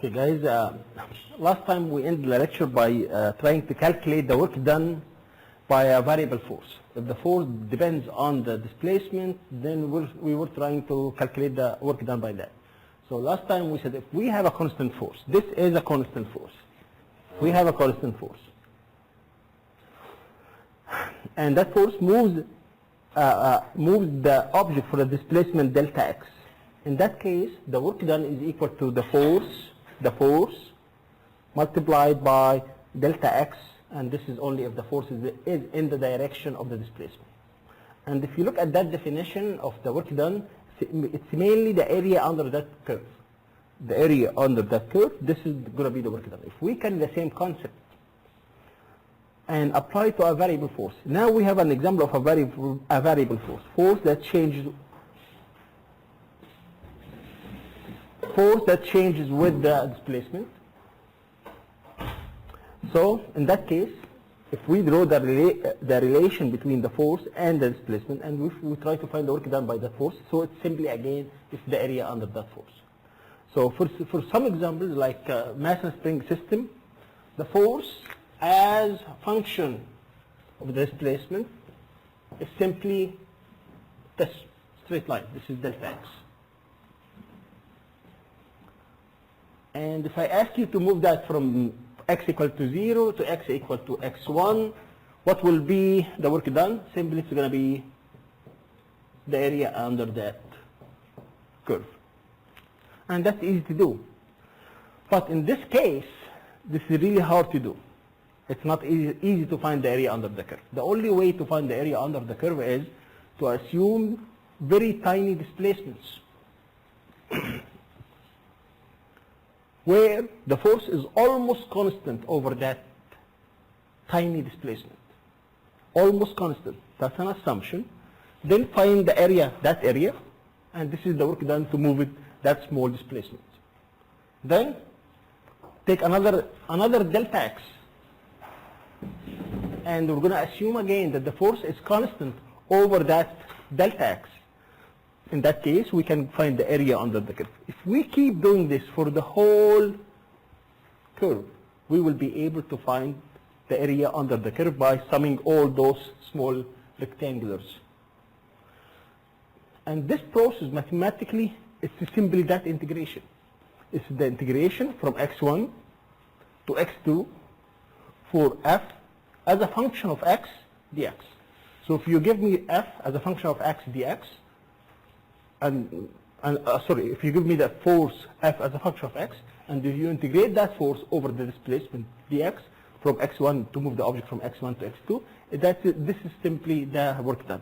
Okay guys, last time we ended the lecture by trying to calculate the work done by a variable force. If the force depends on the displacement, then we were trying to calculate the work done by that. So last time we said if we have a constant force, this is a constant force. We have a constant force. And that force moves the object for the displacement delta x. In that case, the work done is equal to the force multiplied by delta x, and this is only if the force is in the direction of the displacement. And if you look at that definition of the work done, it's mainly the area under that curve. The area under that curve, this is going to be the work done. If we carry the same concept and apply to a variable force, now we have an example of a variable force that changes with the displacement. So in that case, if we draw the relation between the force and the displacement, and we try to find the work done by that force, so it's simply again it's the area under that force. So for some examples like mass and spring system, the force as a function of the displacement is simply this straight line. This is delta x. And if I ask you to move that from x equal to 0 to x equal to x1, what will be the work done? Simply it's going to be the area under that curve. And that's easy to do. But in this case, this is really hard to do. It's not easy to find the area under the curve. The only way to find the area under the curve is to assume very tiny displacements where the force is almost constant over that tiny displacement. Almost constant. That's an assumption. Then find the area, that area, and this is the work done to move it that small displacement. Then take another delta x, and we're going to assume again that the force is constant over that delta x. In that case, we can find the area under the curve. If we keep doing this for the whole curve, we will be able to find the area under the curve by summing all those small rectangulars. And this process mathematically is simply that integration. It's the integration from x1 to x2 for f as a function of x dx. So if you give me f as a function of x dx, if you give me the force f as a function of x, and if you integrate that force over the displacement dx from x1 to move the object from x1 to x2, this is simply the work done.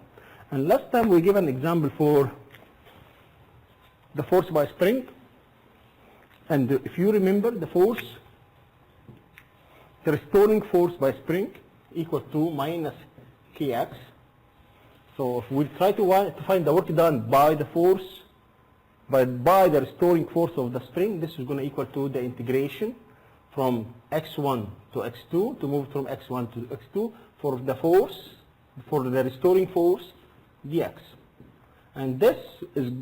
And last time we gave an example for the force by spring, and if you remember the restoring force by spring equal to minus kx. So if we try to find the work done by the force, by the restoring force of the spring, this is going to equal to the integration from x1 to x2 to move from x1 to x2 for the force, for the restoring force dx. And this is,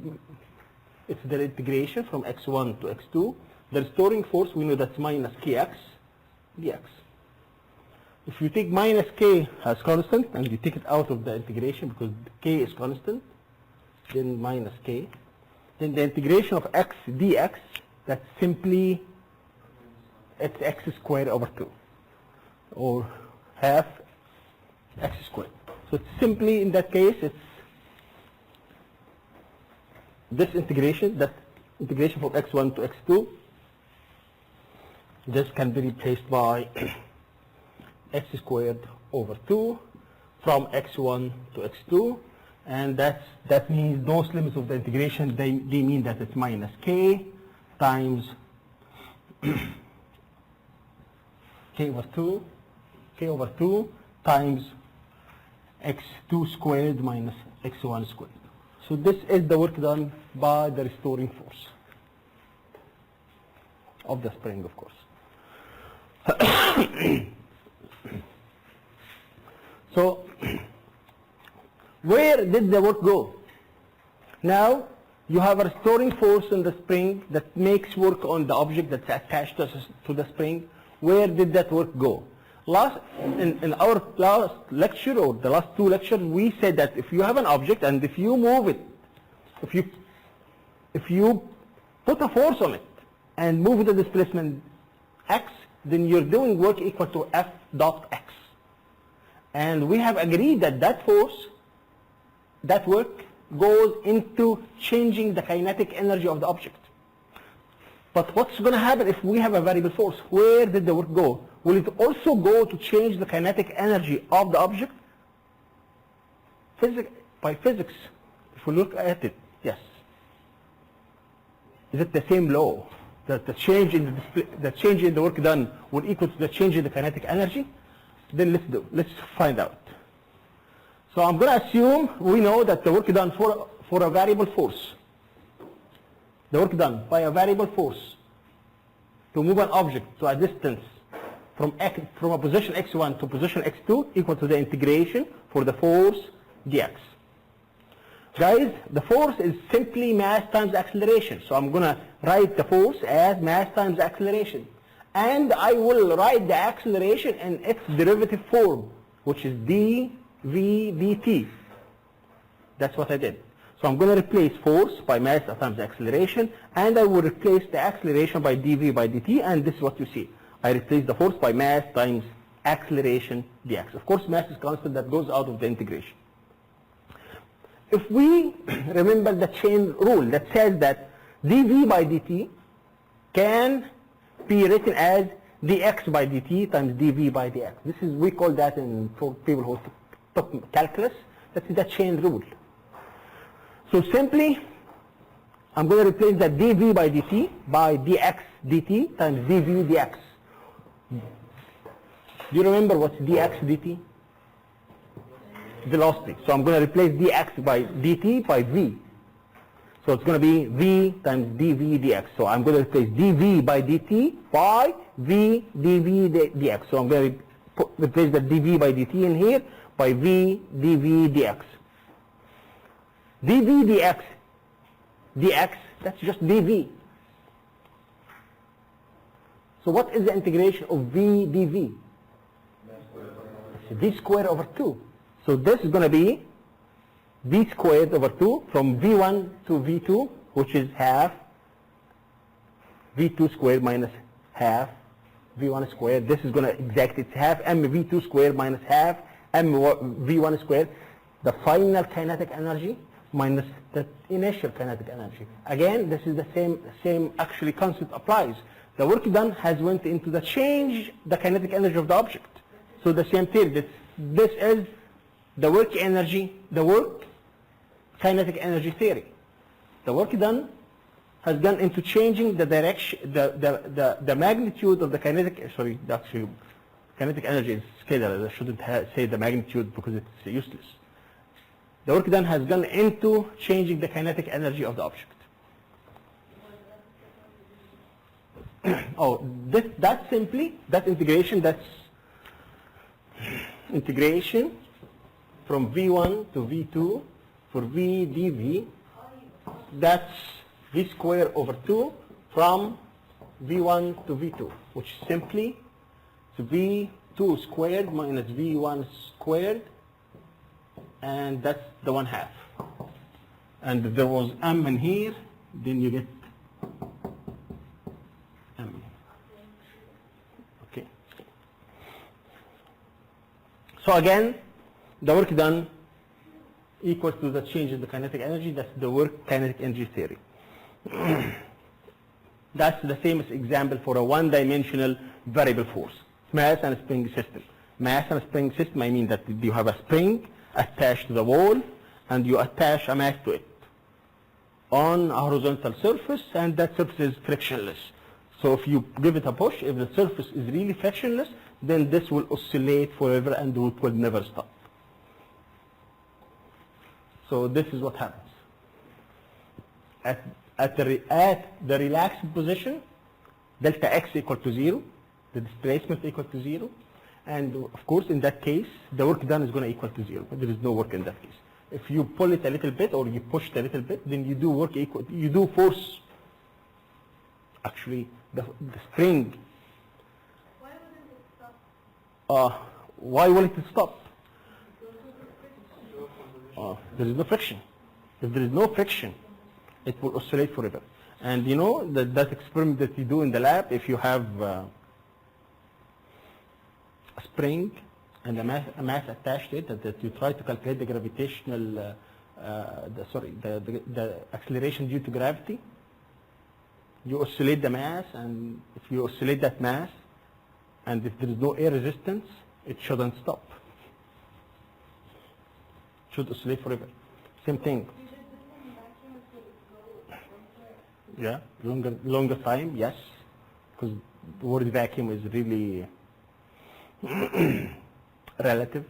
it's the integration from x1 to x2. The restoring force, we know that's minus kx dx. If you take minus k as constant and you take it out of the integration because k is constant, then minus k, then the integration of x dx, that's simply it's x squared over 2, or half x squared. So it's simply, in that case, it's this integration, that integration from x1 to x2, this can be replaced by x squared over 2 from x1 to x2, and that means those limits of the integration, they mean that it's minus k times k over 2 times x2 squared minus x1 squared. So this is the work done by the restoring force of the spring, of course. So where did the work go? Now you have a restoring force in the spring that makes work on the object that's attached to the spring. Where did that work go? In our last lecture, or the last two lectures, we said that if you have an object and if you move it, if you put a force on it and move the displacement x, then you're doing work equal to F dot x. And we have agreed that that force, that work, goes into changing the kinetic energy of the object. But what's going to happen if we have a variable force? Where did the work go? Will it also go to change the kinetic energy of the object? By physics, if we look at it, yes. Is it the same law that the change in the work done will equal to the change in the kinetic energy? Then let's find out. So I'm going to assume we know that the work done for a variable force, the work done by a variable force to move an object to a distance from a position x1 to position x2 equal to the integration for the force dx. Guys, the force is simply mass times acceleration. So I'm going to write the force as mass times acceleration. And I will write the acceleration in its derivative form, which is dv dt. That's what I did. So I'm going to replace force by mass times acceleration, and I will replace the acceleration by dv by dt, and this is what you see. I replace the force by mass times acceleration dx. Of course, mass is constant, that goes out of the integration. If we remember the chain rule that says that dv by dt can be written as dx by dt times dv by dx. This is, we call that for people who took calculus, that is the chain rule. So simply, I'm going to replace that dv by dt by dx dt times dv dx. Do you remember what's dx dt? Velocity. So I'm going to replace dx by dt by v. So it's going to be v times dv dx. So I'm going to replace dv by dt by v dv dx. So I'm going to replace the dv by dt in here by v dv dx. dv dx, that's just dv. So what is the integration of v dv? It's v squared over 2. So this is going to be v squared over 2 from v1 to v2, which is half v2 squared minus half v1 squared. This is going to exact, it's half mv2 squared minus half mv1 squared. The final kinetic energy minus the initial kinetic energy. Again, this is the same actually concept applies. The work done has went into the change the kinetic energy of the object. So the same thing, this is the work energy, the work kinetic energy theory. The work done has gone into changing the direction, the magnitude of the kinetic, sorry, actually kinetic energy is scalar. I shouldn't say the magnitude because it's useless. The work done has gone into changing the kinetic energy of the object. Oh, that's simply, that integration, that's integration from v1 to v2 for v dv, that's v squared over 2 from v1 to v2, which is simply v2 squared minus v1 squared, and that's the 1/2. And if there was m in here, then you get m. Okay. So again, the work done equals to the change in the kinetic energy. That's the work kinetic energy theory. That's the famous example for a one-dimensional variable force. Mass and spring system. Mass and spring system, I mean that you have a spring attached to the wall and you attach a mass to it on a horizontal surface, and that surface is frictionless. So if you give it a push, if the surface is really frictionless, then this will oscillate forever and it will never stop. So this is what happens. At the relaxed position, delta x equal to 0, the displacement equal to 0, and of course in that case, the work done is going to equal to 0, but there is no work in that case. If you pull it a little bit or you push it a little bit, then you do work equal. You do force. Actually, the spring. Why wouldn't it stop? Why will it stop? There is no friction. If there is no friction, it will oscillate forever. And you know that experiment that you do in the lab, if you have a spring and a mass attached to it, that you try to calculate the gravitational, the acceleration due to gravity, you oscillate the mass, and if you oscillate that mass, and if there is no air resistance, it shouldn't stop. It should oscillate forever. Same thing. Yeah, longer time, yes, because the word vacuum is really relative.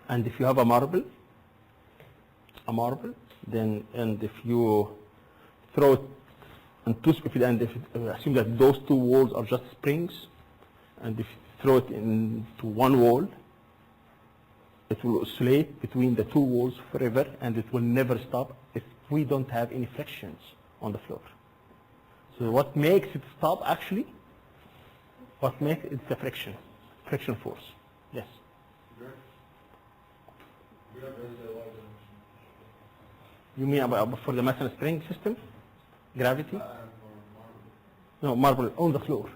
And if you have a marble, then, and if you throw it on assume that those two walls are just springs, and if you throw it into one wall, it will oscillate between the two walls forever, and it will never stop if we don't have any frictions on the floor. So what makes it stop actually? What makes it the friction force. Yes. You mean about for the metal spring system? Gravity? No, marble on the floor.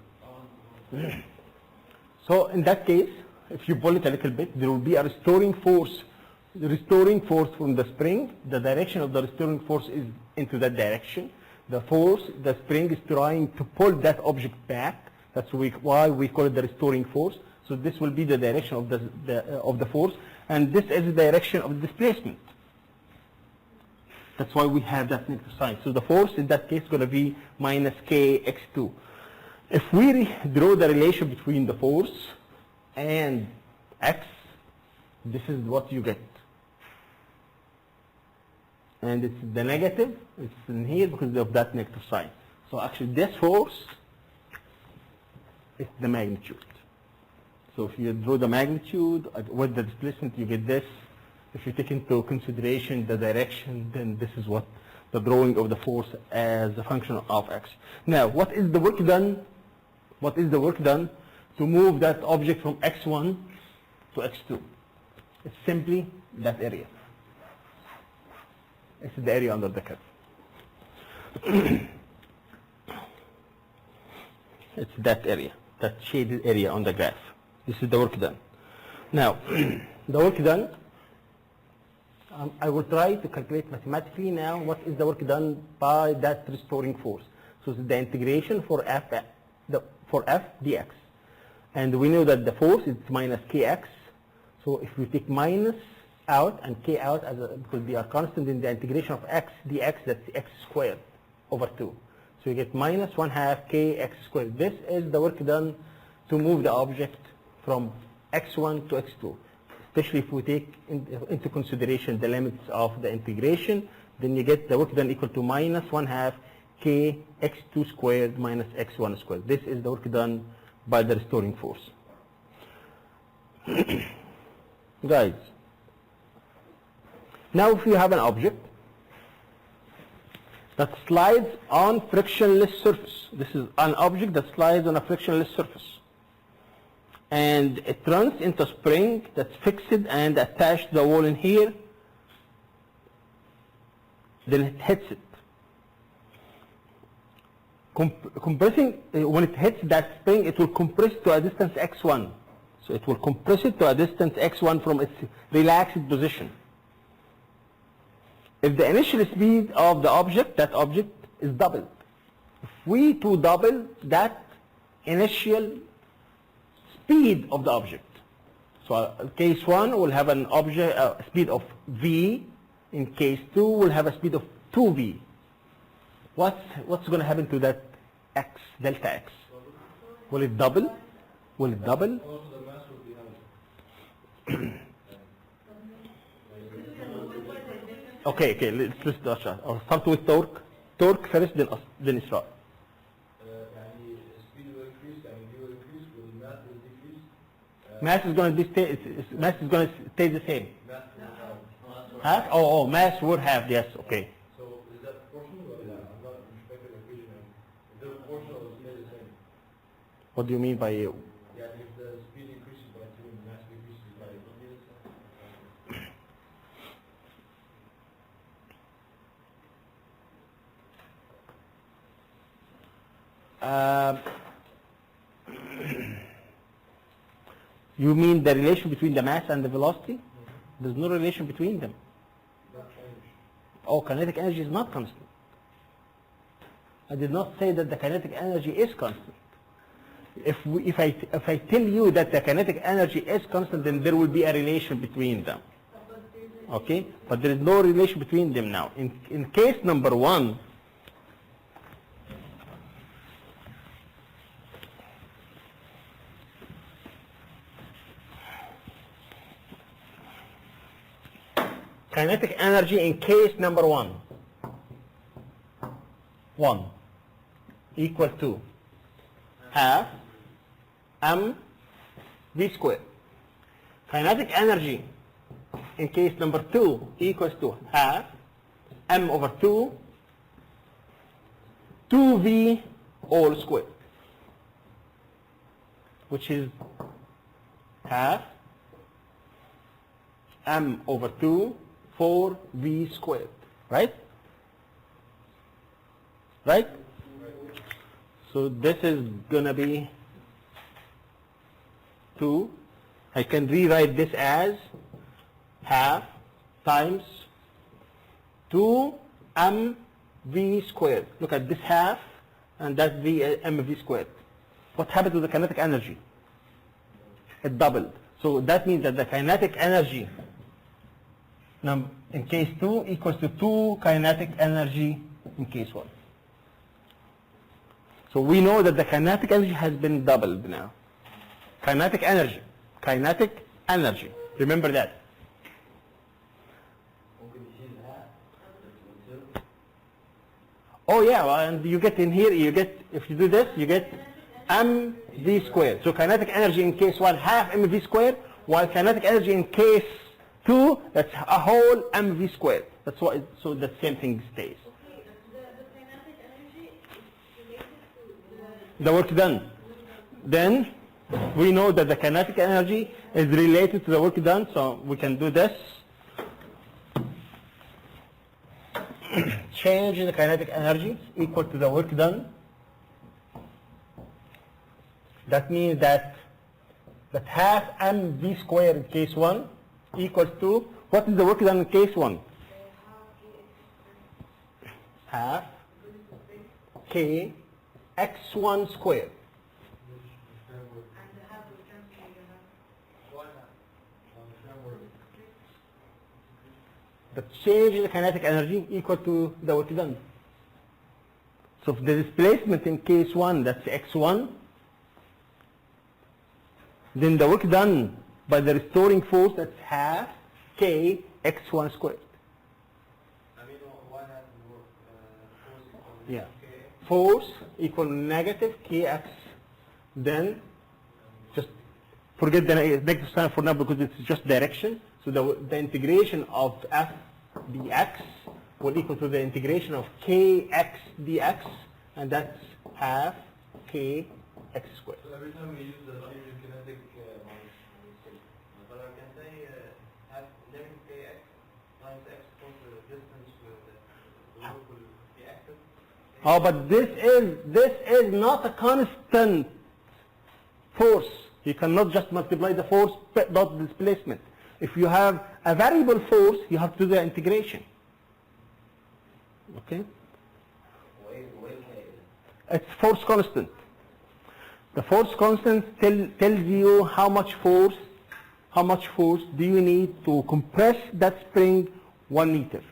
So in that case, if you pull it a little bit, there will be a restoring force. The restoring force from the spring, the direction of the restoring force is into that direction. The spring is trying to pull that object back. That's why we call it the restoring force. So this will be the direction of the force, and this is the direction of the displacement. That's why we have that negative sign. So the force in that case is going to be minus kx2. If we draw the relation between the force and x, this is what you get. And it's the negative, it's in here because of that negative sign. So actually this force is the magnitude. So if you draw the magnitude with the displacement, you get this. If you take into consideration the direction, then this is what the drawing of the force as a function of x. Now, what is the work done? What is the work done to move that object from x1 to x2? It's simply that area. It's the area under the curve. It's that area, that shaded area on the graph. This is the work done. Now, the work done, I will try to calculate mathematically now what is the work done by that restoring force. So it's the integration for f dx. And we know that the force is minus kx. So if we take minus out and k out, because they are constant in the integration of x dx, that's x squared over 2. So you get minus 1/2 kx squared. This is the work done to move the object from x1 to x2. Especially if we take into consideration the limits of the integration, then you get the work done equal to minus 1/2 kx2 squared minus x1 squared. This is the work done by the restoring force. Guys, now if you have an object that slides on frictionless surface, this is an object that slides on a frictionless surface, and it runs into a spring that's fixed and attached to the wall in here, then it hits it. Compressing, when it hits that spring, it will compress to a distance x1. So it will compress it to a distance x1 from its relaxed position. If the initial speed of the object, that object is doubled. If we to double that initial speed of the object. So case 1 will have an object speed of v. In case 2 will have a speed of 2v. What's going to happen to that x, delta x? Will it double? Will it double? Okay, let's do that. I'll start with torque. Torque first, then Isra. Mass is going to stay the same. Half? Oh, mass would have, yes, okay. So is that proportional or not? I'm not respecting the equation. Is that proportional or stay the same? What do you mean by you? Yeah, if the speed increases by 2 and the mass decreases by 1 meters. You mean the relation between the mass and the velocity? There's no relation between them. Not change. Oh, kinetic energy is not constant. I did not say that the kinetic energy is constant. If I tell you that the kinetic energy is constant, then there will be a relation between them. Okay? But there is no relation between them now. In case number 1, kinetic energy in case number 1 equal to half m v squared. Kinetic energy in case number 2 equals to half m over 2v all squared, which is half m over 2 4v squared, right? Right? So this is gonna be 2. I can rewrite this as half times 2mv squared. Look at this half and that's mv squared. What happened to the kinetic energy? It doubled. So that means that the kinetic energy in case 2 equals to 2 kinetic energy in case 1. So we know that the kinetic energy has been doubled now. Kinetic energy. Remember that. Oh yeah, well, and you get in here, if you do this, you get mv squared. So kinetic energy in case 1 half mv squared, while kinetic energy in case 2, that's a whole mv squared. That's why, so the same thing stays. Okay, the kinetic energy is related to The work done. Then we know that the kinetic energy is related to the work done, so we can do this. Change in the kinetic energy equal to the work done. That means that half mv squared in case 1 equals to, what is the work done in case 1? Half k x1 squared. The change in the kinetic energy equal to the work done. So if the displacement in case 1, that's x1, then the work done by the restoring force, that's half k x1 squared. I mean, why not work force equal Yeah. K? Force equal negative kx, then just forget the negative sign for now because it's just direction. So the integration of f dx will equal to the integration of kx dx, and that's half k x squared. So every time we use the change in kinetic but I can say have negative kx times x equals to the distance with the work will be active. Oh, but this is not a constant force. You cannot just multiply the force dot displacement. If you have a variable force, you have to do the integration. Okay? It's force constant. The force constant tells you how much force do you need to compress that spring 1 meter.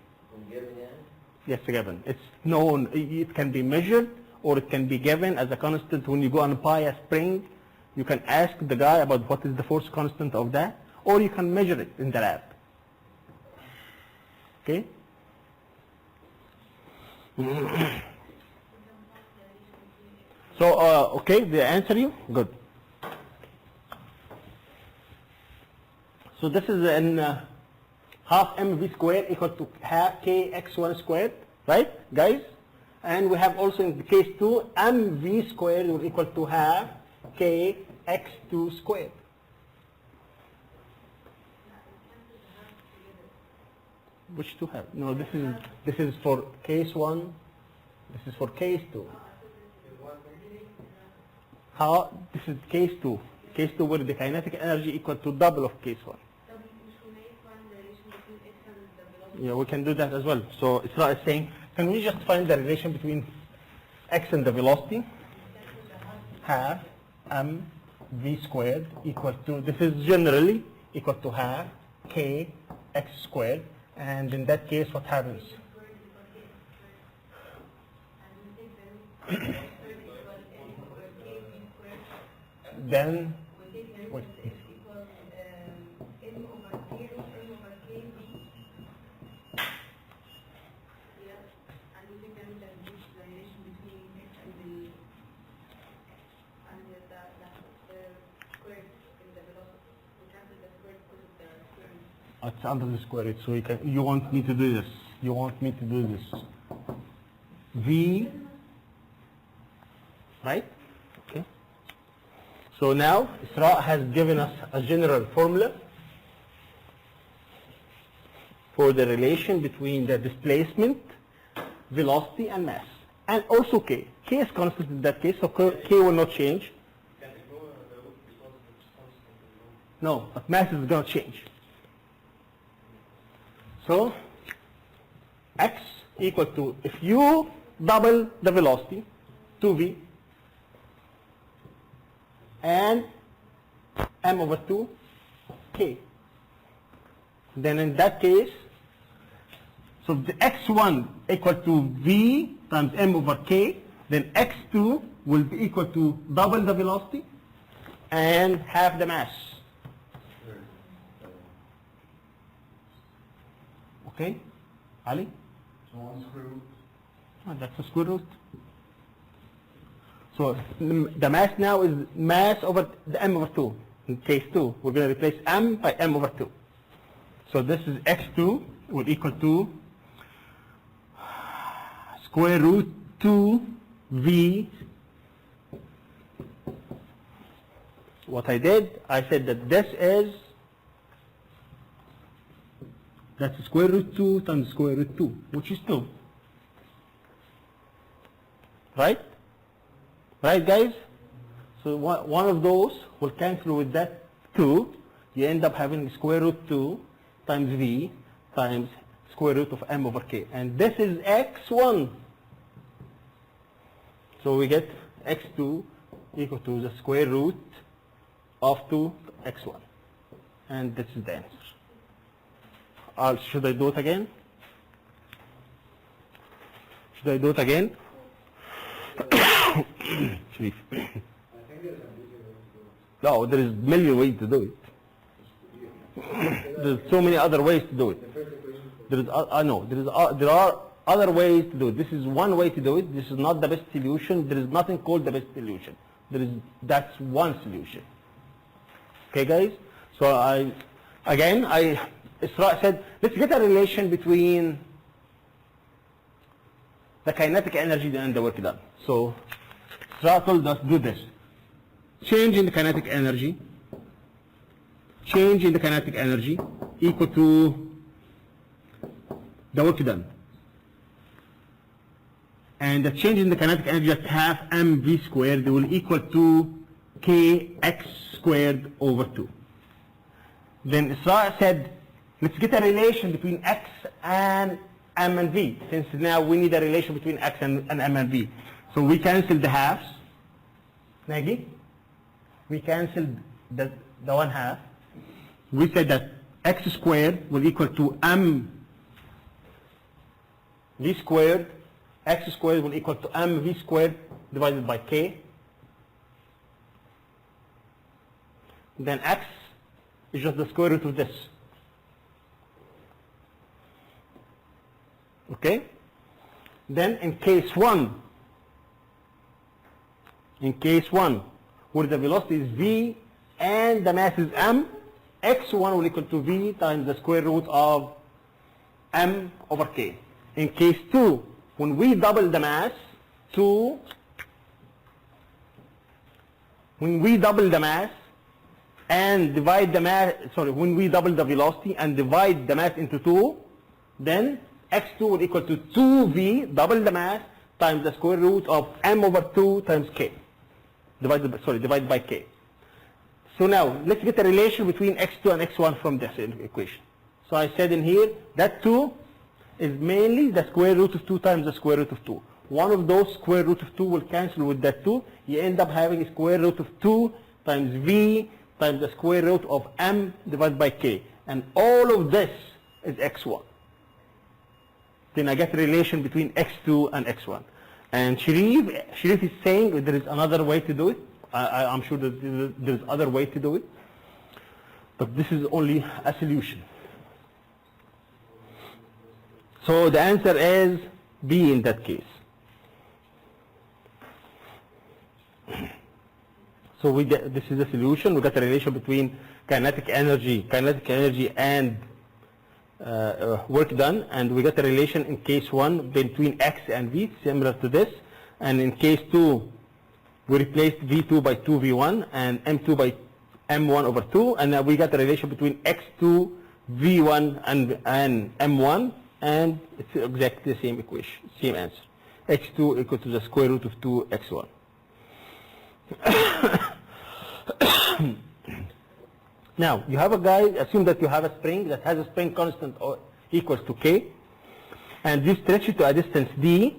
Yes, given. It's known. It can be measured or it can be given as a constant. When you go and buy a spring, you can ask the guy about what is the force constant of that, or you can measure it in the lab. Okay? So, okay, did I answer you? Good. So this is in half mv squared equal to half kx1 squared, right, guys? And we have also in the case 2, mv squared will equal to half kx2 squared. Which two have? No, this is for case 1. This is for case 2. How? This is case 2. Case 2 where the kinetic energy equal to double of case 1. Yeah, we can do that as well. So Isra is saying, can we just find the relation between x and the velocity? Half mv squared equal to, this is generally equal to half k x squared. And in that case, what happens? Then, wait. It's under the square root, so you want me to do this. You want me to do this. V, right? Okay. So now, Isra has given us a general formula for the relation between the displacement, velocity, and mass. And also K. K is constant in that case, so K will not change. No, but mass is going to change. So, x equal to, if you double the velocity, 2v, and m over 2, k. Then in that case, so the x1 equal to v times m over k, then x2 will be equal to double the velocity and half the mass. Okay, Ali? So one square root. Oh, that's a square root. So the mass now is mass over the m over 2. In case 2, we're going to replace m by m over 2. So this is x2 will equal to square root 2v. What I did, I said that this is, that's square root 2 times square root 2, which is 2. Right? Right, guys? So one of those will cancel with that 2. You end up having square root 2 times v times square root of m over k. And this is x1. So we get x2 equal to the square root of 2x1. And this is the answer. Should I do it again? Should I do it again? Sharif. No, there is a million ways to do it. There's so many other ways to do it. There are other ways to do it. This is one way to do it. This is not the best solution. There is nothing called the best solution. That's one solution. Okay, guys? So Isra said, let's get a relation between the kinetic energy and the work done. So Isra told us do this. Change in the kinetic energy equal to the work done. And the change in the kinetic energy at half mv squared will equal to kx squared over 2. Then Isra said, let's get a relation between x and m and v, since now we need a relation between x and m and v. So we cancel the halves. Nagy? We cancelled the 1/2. We said that x squared will equal to m v squared. X squared will equal to m v squared divided by k. Then x is just the square root of this. Okay? Then in case 1, where the velocity is v and the mass is m, x1 will equal to v times the square root of m over k. In case 2, when we double the mass, when we double the mass and divide the mass, when we double the velocity and divide the mass into 2, then x2 will equal to 2v, double the mass, times the square root of m over 2 times k, divided by k. So now, let's get a relation between x2 and x1 from this equation. So I said in here, that 2 is mainly the square root of 2 times the square root of 2. One of those square root of 2 will cancel with that 2. You end up having a square root of 2 times v times the square root of m divided by k. And all of this is x1. Then I get a relation between x2 and x1. And Sharif is saying that there is another way to do it. I'm sure that there is other way to do it. But this is only a solution. So the answer is B in that case. So this is a solution. We got a relation between kinetic energy and work done, and we got a relation in case 1 between x and v, similar to this. And in case 2, we replaced v2 by 2v1 and m2 by m1 over 2, and we got a relation between x2, v1 and m1, and it's exactly the same equation, same answer. x2 equal to the square root of 2x1. Now, you have a guy, assume that you have a spring that has a spring constant equals to k, and you stretch it to a distance d,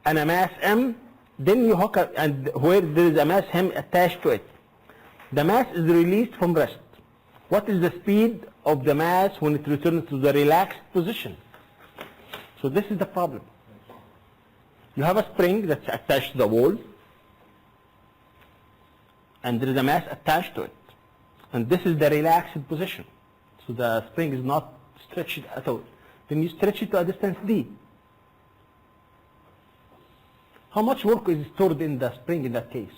and a mass m, then you hook up, and where there is a mass m attached to it. The mass is released from rest. What is the speed of the mass when it returns to the relaxed position? So this is the problem. You have a spring that's attached to the wall, and there is a mass attached to it. And this is the relaxed position. So the spring is not stretched at all. Then you stretch it to a distance d. How much work is stored in the spring in that case?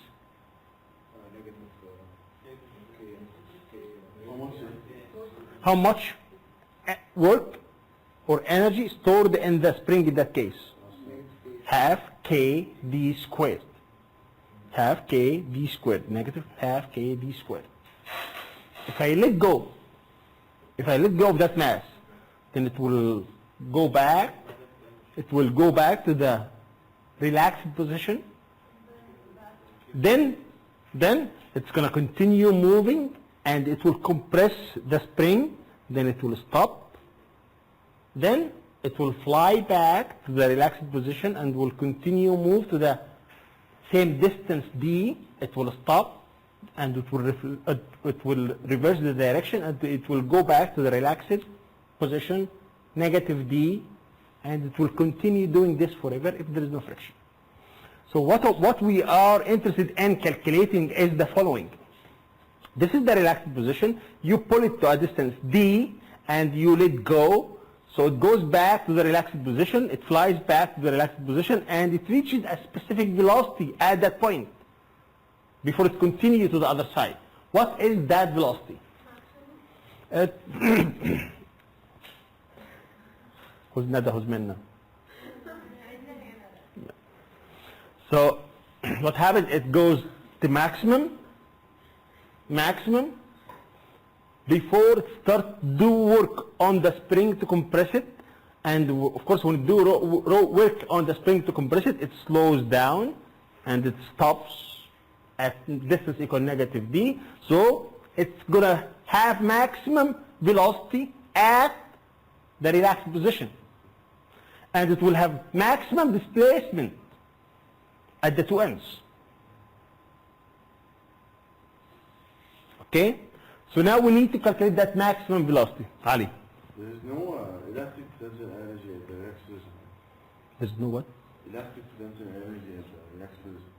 How much work or energy stored in the spring in that case? Half k d squared. Half k d squared, negative half k d squared. If I let go of that mass, then it will go back to the relaxed position. Then it's going to continue moving, and it will compress the spring, then it will stop. Then it will fly back to the relaxed position and will continue move to the same distance d. It will stop, and it will reverse the direction, and it will go back to the relaxed position, negative d, and it will continue doing this forever if there is no friction. So what we are interested in calculating is the following. This is the relaxed position. You pull it to a distance d, and you let go. So it goes back to the relaxed position, it flies back to the relaxed position, and it reaches a specific velocity at that point before it continues to the other side. What is that velocity? Who's Nada, who's Minna? So what happens, it goes to maximum, before it starts do work on the spring to compress it, and of course when it do work on the spring to compress it, it slows down and it stops at distance equal negative d. So it's gonna have maximum velocity at the relaxed position, and it will have maximum displacement at the two ends. Okay? So now we need to calculate that maximum velocity. Ali. There is no elastic potential energy at the relaxed position. There's no what? Elastic potential energy at the relaxed position.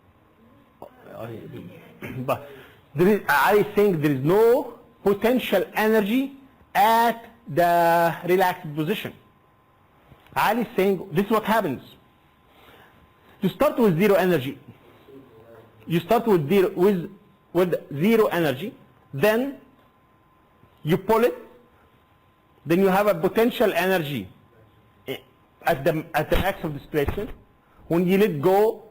But I think there is no potential energy at the relaxed position. Ali is saying this is what happens. You start with zero energy. You start with zero energy, then you pull it, Then you have a potential energy at the ax of displacement. When you let go,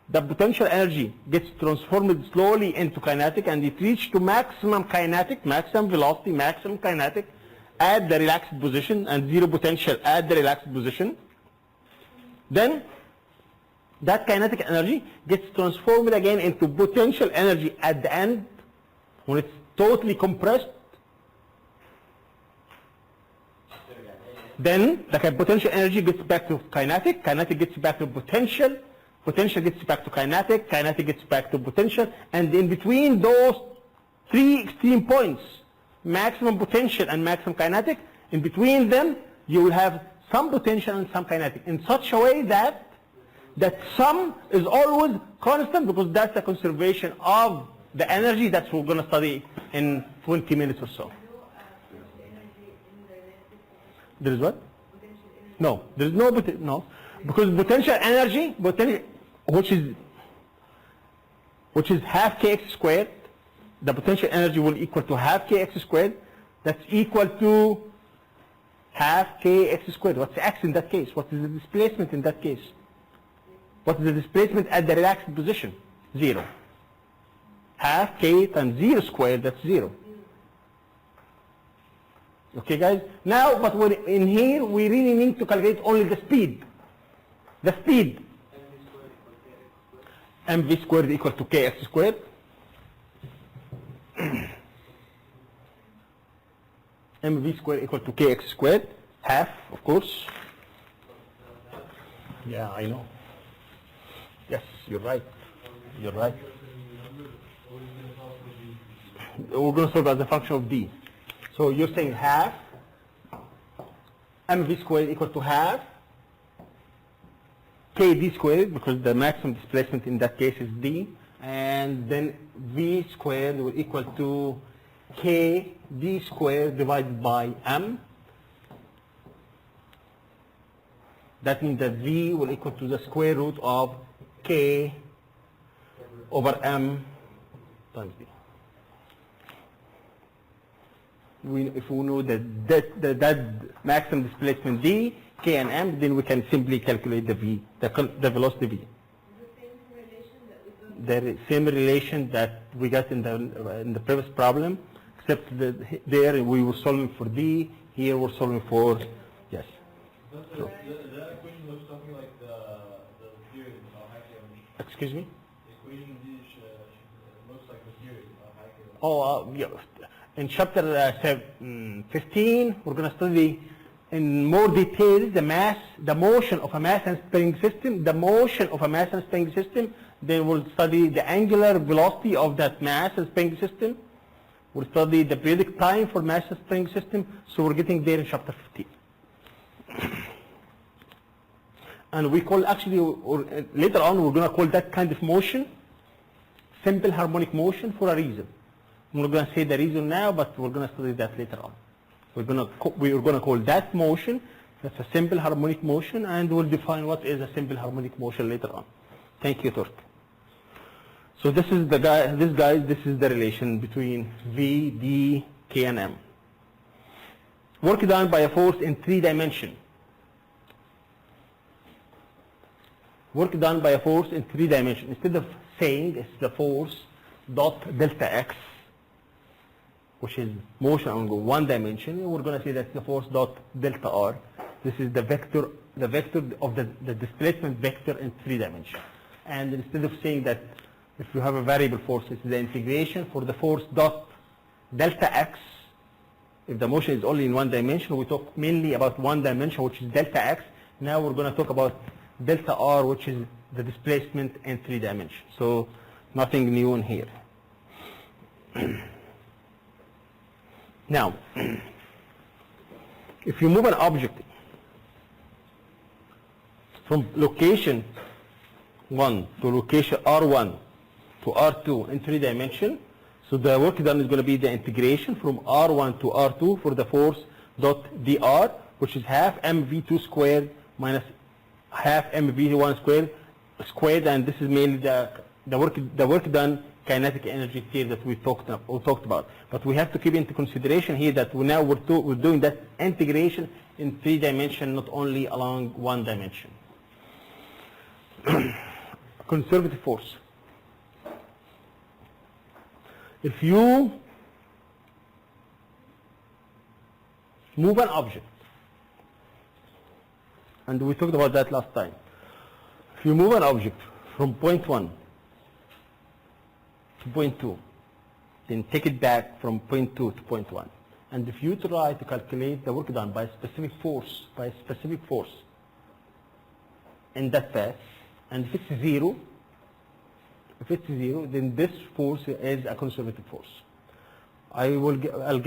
the potential energy gets transformed slowly into kinetic, and it reaches to maximum kinetic, maximum velocity, maximum kinetic at the relaxed position, and zero potential at the relaxed position. Then that kinetic energy gets transformed again into potential energy at the end when it's totally compressed. Then the potential energy gets back to kinetic, kinetic gets back to potential, potential gets back to kinetic, kinetic gets back to potential, and in between those three extreme points, maximum potential and maximum kinetic, in between them you will have some potential and some kinetic in such a way that that sum is always constant, because that's the conservation of the energy that we're going to study in 20 minutes or so. There is what? No, there is no, because potential energy, which is half kx squared, the potential energy will equal to half kx squared. That's equal to half kx squared. What's x in that case? What is the displacement in that case? What is the displacement at the relaxed position? 0. Half k times 0 squared, that's 0. Okay, guys? Now, but in here, we really need to calculate only the speed. The speed. mv squared equal to kx squared. mv squared equal to kx squared. Half, of course. Yeah, I know. Yes, you're right. You're right. We're going to solve as a function of d. So you're saying half mv squared equal to half kd squared, because the maximum displacement in that case is d, and then v squared will equal to kd squared divided by m. That means that v will equal to the square root of k over m times d. If we know that maximum displacement d, k and m, then we can simply calculate the v, the velocity v. The same relation that we got in the previous problem, except that there we were solving for d, here we're solving for, yes. So, That equation looks something like the theory of Heisenberg. excuse me? The equation D looks like the theory of Heisenberg. Oh, yeah. In chapter 15, we're going to study in more detail the motion of a mass and spring system, Then we'll study the angular velocity of that mass and spring system. We'll study the periodic time for mass and spring system. So we're getting there in chapter 15. And we call actually, or later on, we're going to call that kind of motion simple harmonic motion for a reason. We're going to say the reason now, but we're going to study that later on. We're going to call that motion, that's a simple harmonic motion, and we'll define what is a simple harmonic motion later on. Thank you, Turk. So this is this is the relation between V, D, K, and M. Work done by a force in 3 dimensions. Work done by a force in 3 dimensions. Instead of saying it's the force dot delta x, which is motion on 1 dimension, we're going to say that's the force dot delta r. This is the vector of the displacement vector in 3 dimensions. And instead of saying that if you have a variable force, it's the integration for the force dot delta x. If the motion is only in 1 dimension, we talk mainly about 1 dimension, which is delta x. Now we're going to talk about delta r, which is the displacement in 3 dimensions. So nothing new in here. Now, if you move an object from location 1 to location R1 to R2 in 3 dimensions, so the work done is going to be the integration from R1 to R2 for the force dot dr, which is half mv2 squared minus half mv1 squared, and this is mainly the work done kinetic energy theory that we talked about. But we have to keep into consideration here that we're doing that integration in 3 dimensions, not only along 1 dimension. Conservative force. If you move an object, and we talked about that last time. If you move an object from point 1 to point 2, then take it back from point 2 to point 1. And if you try to calculate the work done by a specific force, in that path, and if it's zero, then this force is a conservative force. I will describe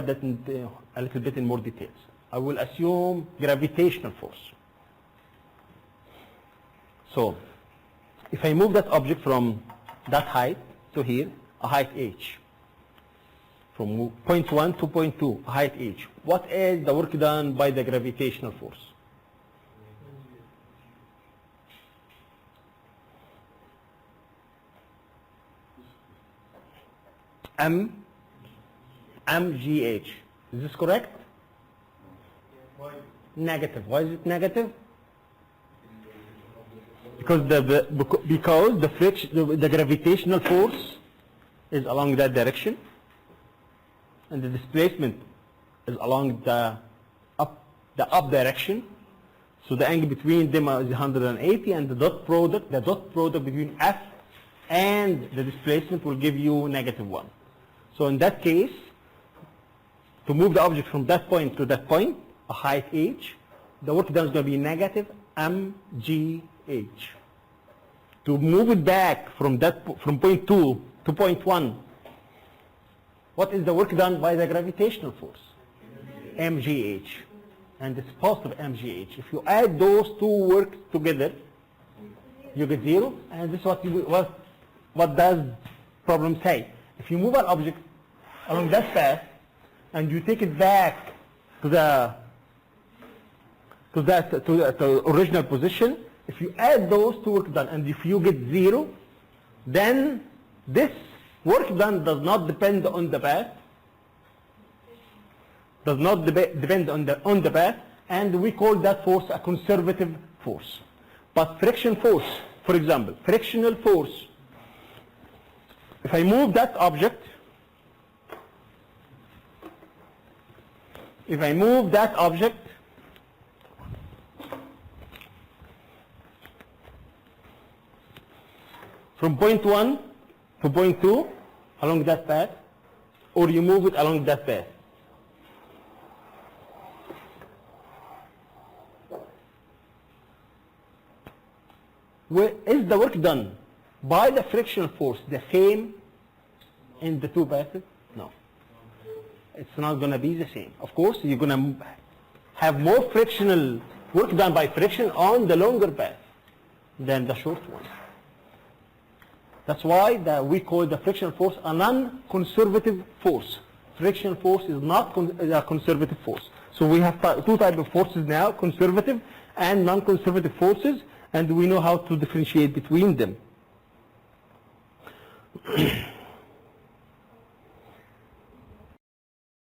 that in a little bit in more details. I will assume gravitational force. So, if I move that object from that height to here, a height h, from point 1 to point 2, a height h, what is the work done by the gravitational force? mgh. Is this correct? Negative. Why is it negative? Because the gravitational force is along that direction, and the displacement is along the up direction. So the angle between them is 180, and the dot product between f and the displacement will give you -1. So in that case, to move the object from that point to that point, a height h, the work done is going to be negative mgh. To move it back from point 2 to point 1, what is the work done by the gravitational force? mgh. And it's positive mgh. If you add those two works together, you get 0, and this is what does problem say. If you move an object along that path and you take it back to the original position, if you add those two work done and if you get 0, then this work done does not depend on the path, on the path, and we call that force a conservative force. But friction force, for example, frictional force, if I move that object, from point 1 to point 2 along that path, or you move it along that path, where is the work done by the frictional force the same in the two paths? No. It's not going to be the same. Of course, you're going to have more frictional work done by friction on the longer path than the short one. That's why we call the frictional force a non-conservative force. Friction force is not a conservative force. So we have two types of forces now, conservative and non-conservative forces, and we know how to differentiate between them.